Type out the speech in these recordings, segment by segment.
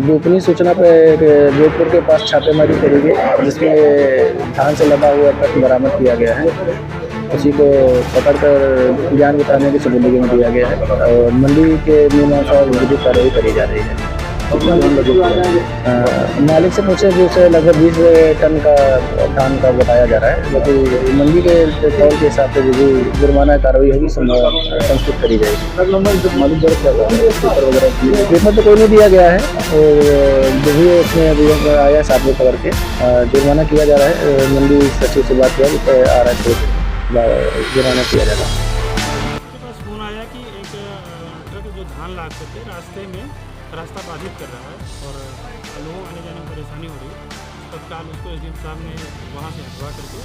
गोपनीय सूचना पे जोधपुर के पास छापेमारी करी गई, जिसमें धान से लदा हुआ ट्रक बरामद किया गया है। उसी को पकड़कर ज्ञान बताने की सबूत में दिया गया है और मंडी के नियमानुसार विधिक कार्रवाई करी जा रही है। मालिक से पूछे जो उसे लगभग 20 टन का धान का बताया जा रहा है, जबकि मंडी के तौल के हिसाब से जो भी जुर्माना कार्रवाई होगी संस्कृत करी जाएगी। पेपर तो कोई नहीं दिया गया है और जो भी उसमें अभी आया साथ में पकड़ के जुर्माना किया जा रहा है। मंडी सचिव से बात किया, आ रहा है जुर्माना किया जा रहा है। उसके पास फ़ोन आया कि एक ट्रक जो धान लाद करके रास्ते में रास्ता बाधित कर रहा है और लोगों आने जाने में परेशानी हो रही है। तत्काल उसको एसडीएम साहब ने वहाँ से हटवा करके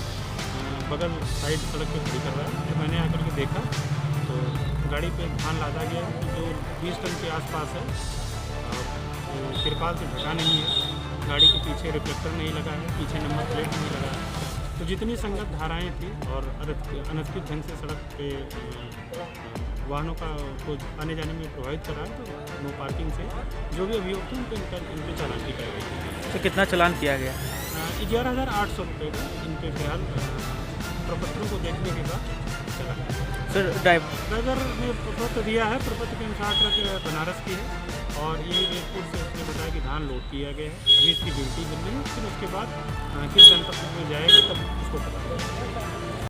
बगल साइड सड़क पे खड़ी कर रहा है। तो मैंने आकर के देखा तो गाड़ी पे धान लादा गया जो 20 टन के आसपास है। तिरपाल से ढका नहीं है, गाड़ी के पीछे रिफ्लेक्टर नहीं लगा है, पीछे नंबर प्लेट नहीं लगा है। तो जितनी संगत धाराएँ थी और अनधिकृत ढंग से सड़क पे वाहनों का को आने जाने में प्रभावित कर रहा है, तो नो पार्किंग से जो भी अभियोग थे उनके चालान की कार्रवाई। तो कितना चालान किया गया? 11,800 रुपये का इनके फिलहाल प्रपत्रों को देखने के बाद चला। सर ड्राइवर ने प्रपत्र दिया है, प्रपत्र के अनुसार ट्रक बनारस की है और यही जयपुर से उसने बताया कि धान लोड किया गया है। अभी इसकी ड्यूटी बन रही है, फिर उसके बाद किस गंतव्य में जाएगा तब उसको पता चलेगा।